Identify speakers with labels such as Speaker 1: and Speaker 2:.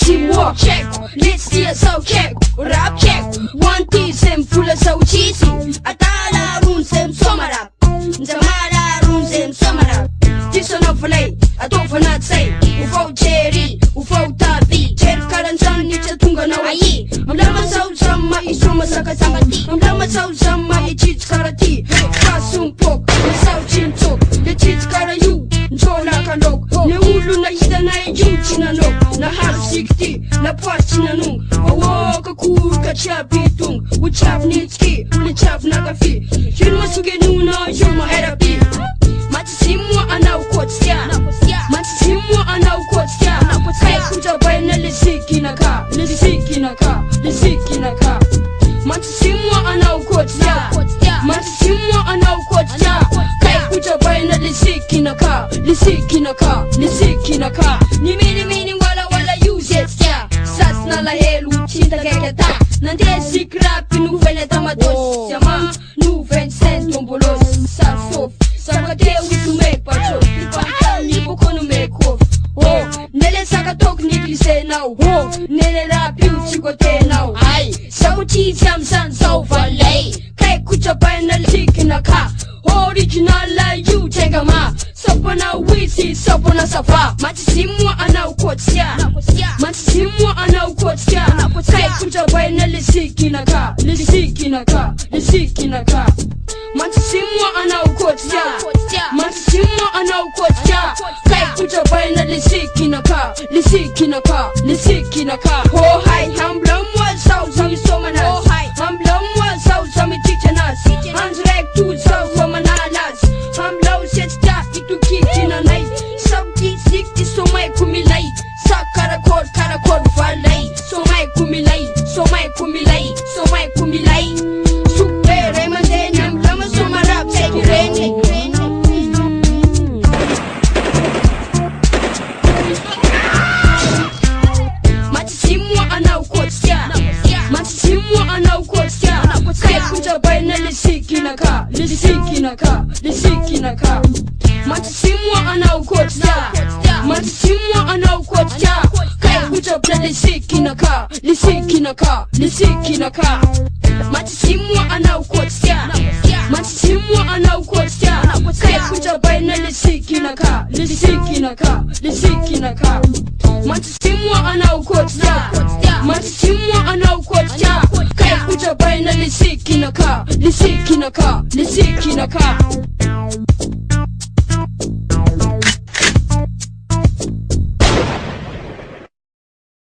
Speaker 1: Teamwork check, let's see us out check. Rap check, one team sem full of so cheesy. Atala run sem somarap, Zamara run sem somarap. This on of lay, I don't for not say. Ufo cherry, ufo tapi. Cher karan san ni chatunga na wayi. Amlama sau sama isuma sakasangati. Amlama sau sama ichich karati. Kasum pok, sau chintok. Ichich karayu, njona kanok. Ne ulu na hida na ijuchina nok. Na half 60, na pachina nung. Awoka kurka chapitung. Uchap nitski, uchap nagafi. Yunma sugenuna, yunma herapi. Matsimwa anaukotsia. Matsimwa anaukotsia. Kai kuja baina lisiki naka, lisiki naka, lisiki naka. Matsimwa anaukotsia. Matsimwa anaukotsia. Kai kuja baina lisiki naka, lisiki naka, lisiki naka. Ni mini wala use it yeah. Sas na la helu chinta keketa. Nande sikrapi nu vene tamados. Yama nu ven sen tombolos. Sa sof. Sakate witu me pacho. Ipanta ni boko nu me kof. Oh, nele sakatok ni glise now. Oh, nele rapi uchikote now. Ay, sauti samsan sauvalay. Kai kucha baina lisiki naka. Original la you tenga ma. Sapona wisi, sapona safa. Matsimwa anaukotsia. Matsimwa anaukotsia. Kai kuja baina lisiki naka, lisiki naka, lisiki naka. Matsimwa anaukotsia. Matsimwa anaukotsia. Kai kuja baina lisiki naka, lisiki naka, lisiki naka. Oh hi, hamblamwa sau sami somanas. Oh hi, hamblamwa sau sami tichanas. Hanzrek tu sau somanalas. Hamblaw setsta itu kikina nai. Sabti sikti somai kumilai. Sakarakor karakor valai. Somai kumilai, somai kumilai, somai kumilai. Supere mandenam lama somarap sekirene. Matsimwa anaukotsia. Matsimwa anaukotsia. Kai kuja baina lisiki naka, lisiki naka, lisiki naka. Matsimwa anaukotsia. Matsimwa anaukotsia. Kai kuja baina lisiki naka, lisiki naka, lisiki naka. Matsimwa anaukotsia. Matsimwa anaukotsia. Kai kuja baina lisiki naka, lisiki naka, lisiki naka. Matsimwa anaukotsia. Matsimwa anaukotsia. Kai kuja baina lisiki naka, lisiki naka, lisiki naka.